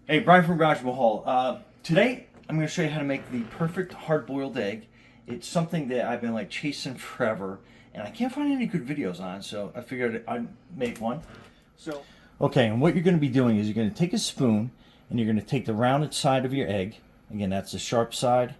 Hey, Brian from Garage Mahal. Today, I'm going to show you how to make the perfect hard-boiled egg. It's something that I've been like chasing forever, and I can't find any good videos on, so I figured I'd make one. Okay, and what you're going to be doing is you're going to take a spoon, and you're going to take the rounded side of your egg. Again, that's the sharp side.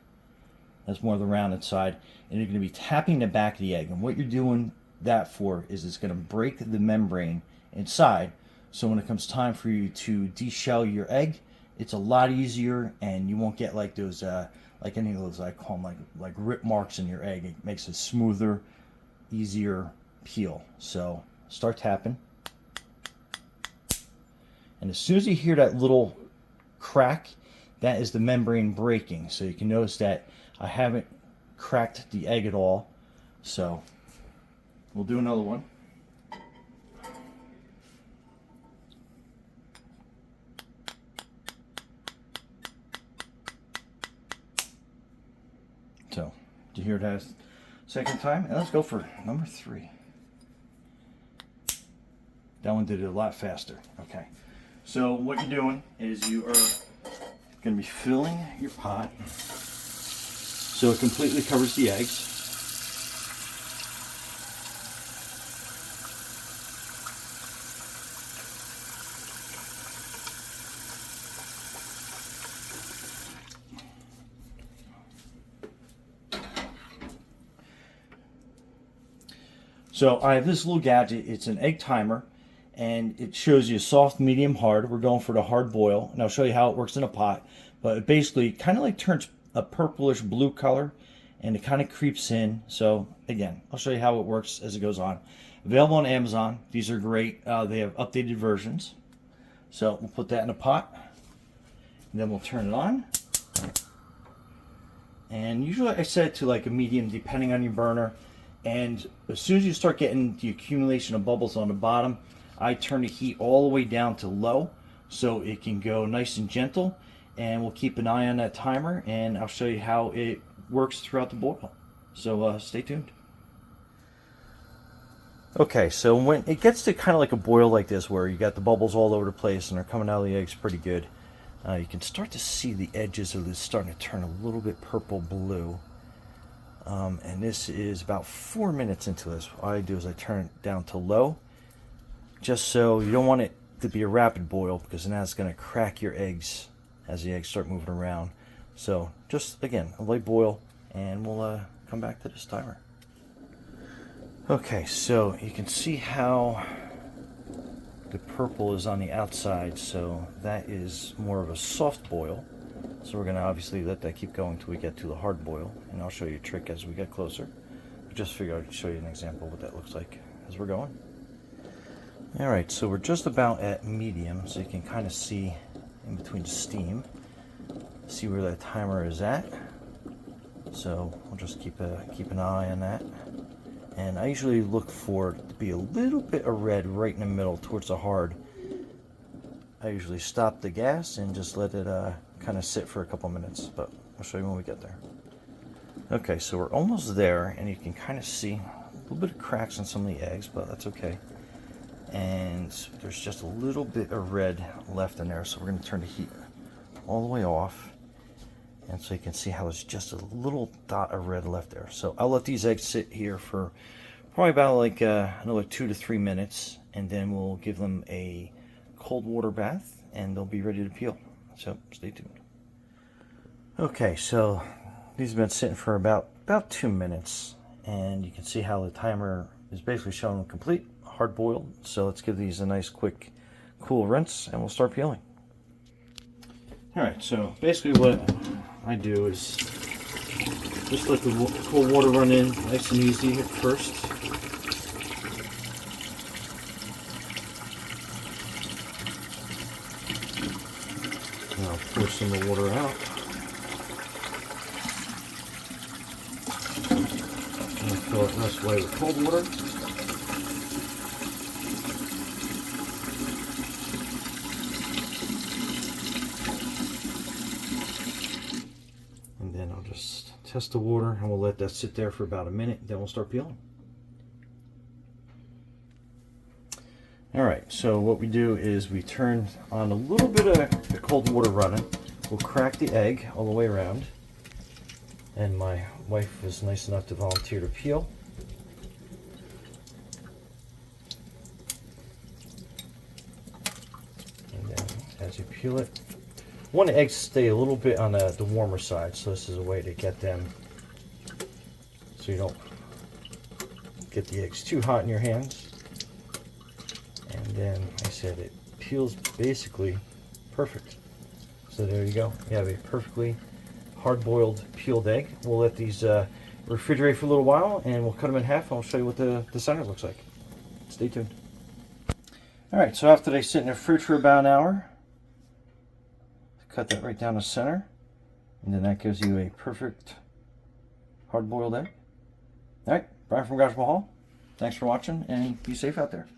That's more the rounded side. And you're going to be tapping the back of the egg. And what you're doing that for is it's going to break the membrane inside. So when it comes time for you to deshell your egg, it's a lot easier, and you won't get like those, like any of those, I call them like rip marks in your egg. It makes a smoother, easier peel. So start tapping. And as soon as you hear that little crack, that is the membrane breaking. So you can notice that I haven't cracked the egg at all. So we'll do another one. So, did you hear that second time? And let's go for number 3. That one did it a lot faster. Okay. So what you're doing is you are going to be filling your pot so it completely covers the eggs. So I have this little gadget. It's an egg timer, and it shows you soft, medium, hard. We're going for the hard boil, and I'll show you how it works in a pot. But it basically kind of like turns a purplish blue color, and it kind of creeps in. So again, I'll show you how it works as it goes on. Available on Amazon. These are great. They have updated versions. So we'll put that in a pot, and then we'll turn it on. And usually I set it to like a medium depending on your burner. And as soon as you start getting the accumulation of bubbles on the bottom, I turn the heat all the way down to low so it can go nice and gentle. And we'll keep an eye on that timer, and I'll show you how it works throughout the boil. So stay tuned. Okay, so when it gets to kind of like a boil like this where you got the bubbles all over the place and they're coming out of the eggs pretty good, you can start to see the edges of this starting to turn a little bit purple blue. And this is about 4 minutes into this. What I do is I turn it down to low, just so you don't want it to be a rapid boil, because then that's going to crack your eggs as the eggs start moving around. So just, again, a light boil, and we'll come back to this timer. Okay, so you can see how the purple is on the outside, so that is more of a soft boil. So we're going to obviously let that keep going until we get to the hard boil, and I'll show you a trick as we get closer. I just figured I'd show you an example of what that looks like as we're going. Alright, so we're just about at medium, so you can kind of see in between steam, see where that timer is at. So we'll just keep an eye on that. And I usually look for it to be a little bit of red right in the middle towards the hard. I usually stop the gas and just let it kind of sit for a couple minutes, but I'll show you when we get there. Okay, so we're almost there, and you can kind of see a little bit of cracks on some of the eggs, but that's okay. And there's just a little bit of red left in there, so we're going to turn the heat all the way off. And so you can see how there's just a little dot of red left there. So I'll let these eggs sit here for probably about like another 2 to 3 minutes, and then we'll give them a cold water bath, and they'll be ready to peel. So stay tuned. Okay, so these have been sitting for about 2 minutes, and you can see how the timer is basically showing complete hard boiled. So let's give these a nice quick cool rinse, and we'll start peeling. Alright, so basically what I do is just let the cold water run in nice and easy at first. And I'll pour some of the water out. And I'll fill it this way with cold water. And then I'll just test the water, and we'll let that sit there for about a minute, then we'll start peeling. All right, so what we do is we turn on a little bit of the cold water running. We'll crack the egg all the way around. And my wife was nice enough to volunteer to peel. And then as you peel it, I want the eggs to stay a little bit on the warmer side, so this is a way to get them so you don't get the eggs too hot in your hands. And then, like I said, it peels basically perfect. So there you go. You have a perfectly hard-boiled peeled egg. We'll let these refrigerate for a little while, and we'll cut them in half, and I'll show you what the center looks like. Stay tuned. All right, so after they sit in the fridge for about an hour, cut that right down the center, and then that gives you a perfect hard-boiled egg. All right, Brian from Garage Hall. Thanks for watching, and be safe out there.